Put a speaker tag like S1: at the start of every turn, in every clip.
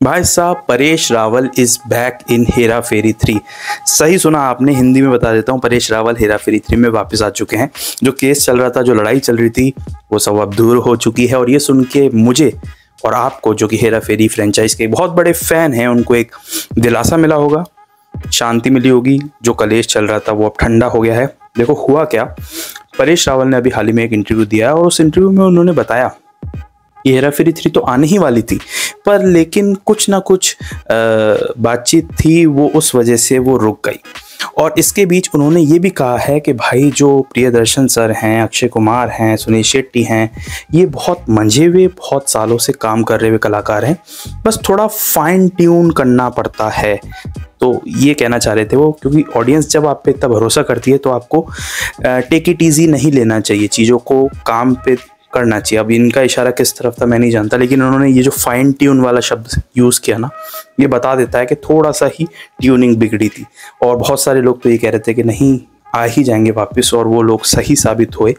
S1: भाई साहब, Paresh Rawal is back in Hera Pheri 3। सही सुना आपने, हिंदी में बता देता हूँ। परेश रावल हेरा फेरी 3 में वापस आ चुके हैं। जो केस चल रहा था, जो लड़ाई चल रही थी, वो सब अब दूर हो चुकी है। और ये सुन के मुझे और आपको, जो कि हेरा फेरी फ्रेंचाइज के बहुत बड़े फैन हैं, उनको एक दिलासा मिला होगा, शांति मिली होगी। जो कलेश चल रहा था वो अब ठंडा हो गया है। देखो हुआ क्या, परेश रावल ने अभी हाल ही में एक इंटरव्यू दिया और उस इंटरव्यू में उन्होंने बताया ये हेरा फेरी 3 तो आने ही वाली थी, पर लेकिन कुछ ना कुछ बातचीत थी, वो उस वजह से वो रुक गई। और इसके बीच उन्होंने ये भी कहा है कि भाई जो प्रियदर्शन सर हैं, अक्षय कुमार हैं, सुनील शेट्टी हैं, ये बहुत मंझे हुए, बहुत सालों से काम कर रहे हुए कलाकार हैं, बस थोड़ा फाइन ट्यून करना पड़ता है। तो ये कहना चाह रहे थे वो, क्योंकि ऑडियंस जब आप पे इतना भरोसा करती है तो आपको टेक इट ईजी नहीं लेना चाहिए, चीज़ों को काम पे करना चाहिए। अब इनका इशारा किस तरफ था मैं नहीं जानता, लेकिन उन्होंने ये जो फाइन ट्यून वाला शब्द यूज़ किया ना, ये बता देता है कि थोड़ा सा ही ट्यूनिंग बिगड़ी थी। और बहुत सारे लोग तो ये कह रहे थे कि नहीं, आ ही जाएंगे वापस, और वो लोग सही साबित हुए,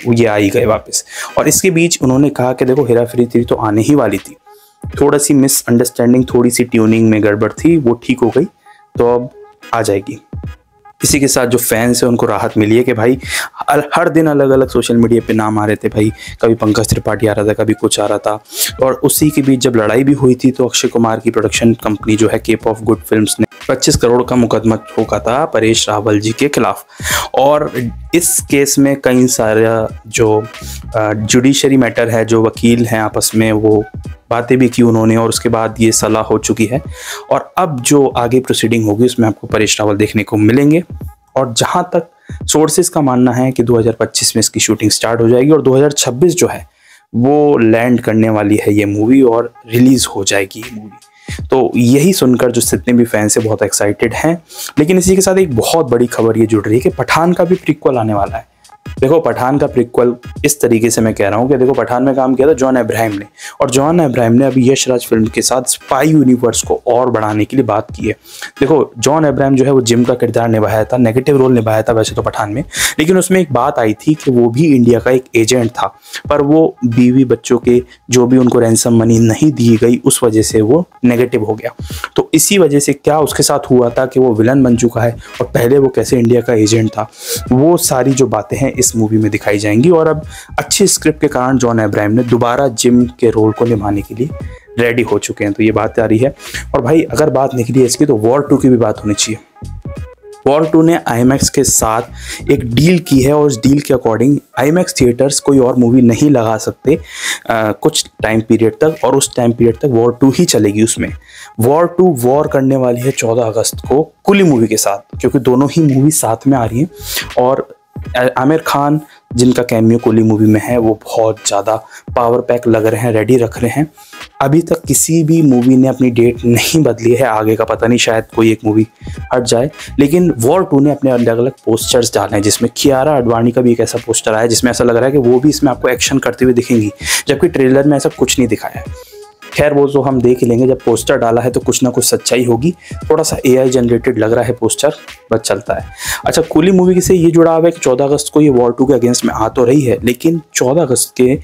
S1: ये आ ही गए वापस। और इसके बीच उन्होंने कहा कि देखो हेरा फेरी 3 तो आने ही वाली थी, थोड़ा सी मिसअंडरस्टैंडिंग, थोड़ी सी ट्यूनिंग में गड़बड़ थी, वो ठीक हो गई, तो अब आ जाएगी। इसी के साथ जो फैंस हैं उनको राहत मिली है कि भाई हर दिन अलग अलग सोशल मीडिया पे नाम आ रहे थे भाई, कभी पंकज त्रिपाठी आ रहा था, कभी कुछ आ रहा था। और उसी के बीच जब लड़ाई भी हुई थी तो अक्षय कुमार की प्रोडक्शन कंपनी जो है केप ऑफ गुड फिल्म्स ने 25 करोड़ का मुकदमा ठोका था परेश रावल जी के खिलाफ। और इस केस में कई सारा जो जुडिशरी मैटर है, जो वकील हैं आपस में, वो बातें भी की उन्होंने, और उसके बाद ये सलाह हो चुकी है। और अब जो आगे प्रोसीडिंग होगी उसमें आपको परेश रावल देखने को मिलेंगे। और जहां तक सोर्सेज का मानना है कि 2025 में इसकी शूटिंग स्टार्ट हो जाएगी और 2026 जो है वो लैंड करने वाली है ये मूवी, और रिलीज हो जाएगी ये मूवी। तो यही सुनकर जो जितने भी फैंस हैं बहुत एक्साइटेड हैं। लेकिन इसी के साथ एक बहुत बड़ी खबर ये जुड़ रही है कि पठान का भी प्रीक्वल आने वाला है। देखो पठान का प्रीक्वल इस तरीके से मैं कह रहा हूँ कि देखो, पठान में काम किया था जॉन अब्राहम ने, और जॉन अब्राहम ने अभी यश राज फिल्म के साथ स्पाई यूनिवर्स को और बढ़ाने के लिए बात की है। देखो जॉन अब्राहम जो है वो जिम का किरदार निभाया था, नेगेटिव रोल निभाया था वैसे तो पठान में, लेकिन उसमें एक बात आई थी कि वो भी इंडिया का एक एजेंट था, पर वो बीवी बच्चों के जो भी उनको रैंसम मनी नहीं दी गई, उस वजह से वो नेगेटिव हो गया। तो इसी वजह से क्या उसके साथ हुआ था कि वो विलन बन चुका है, और पहले वो कैसे इंडिया का एजेंट था, वो सारी जो बातें हैं इस मूवी में दिखाई जाएंगी। और अब अच्छी स्क्रिप्ट के कारण जॉन अब्राहम ने दोबारा जिम के रोल को निभाने के लिए रेडी हो चुके हैं। तो ये बात आ रही है। और भाई अगर बात निकली है इसकी, तो वॉर 2 की भी बात होनी चाहिए। वॉर 2 ने IMAX के साथ एक डील की है, और उस डील के अकॉर्डिंग IMAX थिएटर्स कोई और मूवी नहीं लगा सकते कुछ टाइम पीरियड तक, और उस टाइम पीरियड तक वॉर 2 ही चलेगी। उसमें वॉर 2 वॉर करने वाली है 14 अगस्त को कुली मूवी के साथ, क्योंकि दोनों ही मूवी साथ में आ रही हैं। और आमिर खान जिनका कैमियो कुली मूवी में है, वो बहुत ज़्यादा पावर पैक लग रहे हैं, रेडी रख रहे हैं। अभी तक किसी भी मूवी ने अपनी डेट नहीं बदली है, आगे का पता नहीं, शायद कोई एक मूवी हट जाए। लेकिन वॉर 2 ने अपने अलग अलग पोस्टर्स डाले हैं, जिसमें कियारा आडवाणी का भी एक ऐसा पोस्टर आया जिसमें ऐसा लग रहा है कि वो भी इसमें आपको एक्शन करते हुए दिखेंगी, जबकि ट्रेलर में ऐसा कुछ नहीं दिखाया है। खैर वो तो हम देख लेंगे, जब पोस्टर डाला है तो कुछ ना कुछ सच्चाई होगी। थोड़ा सा AI जनरेटेड लग रहा है पोस्टर, बस चलता है। अच्छा, कुली मूवी से ये जुड़ा हुआ है कि 14 अगस्त को ये वॉर 2 के अगेंस्ट में आ तो रही है, लेकिन 14 अगस्त के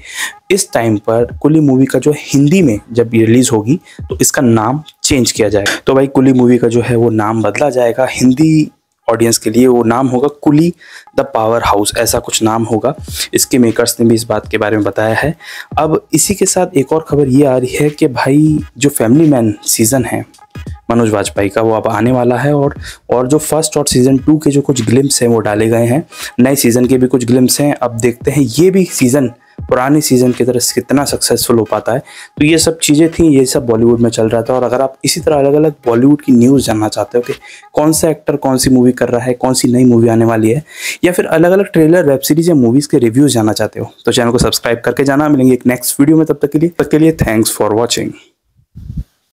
S1: इस टाइम पर कुली मूवी का जो हिंदी में जब ये रिलीज़ होगी तो इसका नाम चेंज किया जाएगा। तो भाई कुली मूवी का जो है वो नाम बदला जाएगा। हिंदी ऑडियंस के लिए वो नाम होगा कुली द पावर हाउस, ऐसा कुछ नाम होगा। इसके मेकर्स ने भी इस बात के बारे में बताया है। अब इसी के साथ एक और खबर ये आ रही है कि भाई जो फैमिली मैन सीज़न है मनोज वाजपेयी का, वो अब आने वाला है। और जो फर्स्ट और सीज़न 2 के जो कुछ ग्लिम्स हैं वो डाले गए हैं, नए सीज़न के भी कुछ ग्लिम्स हैं। अब देखते हैं ये भी सीज़न पुराने सीज़न की तरह कितना सक्सेसफुल हो पाता है। तो ये सब चीज़ें थी, ये सब बॉलीवुड में चल रहा था। और अगर आप इसी तरह अलग अलग बॉलीवुड की न्यूज़ जानना चाहते हो कि कौन सा एक्टर कौन सी मूवी कर रहा है, कौन सी नई मूवी आने वाली है, या फिर अलग अलग ट्रेलर, वेब सीरीज़ या मूवीज़ के रिव्यूज़ जानना चाहते हो, तो चैनल को सब्सक्राइब करके जाना। मिलेंगे एक नेक्स्ट वीडियो में, तब तक के लिए थैंक्स फॉर वॉचिंग।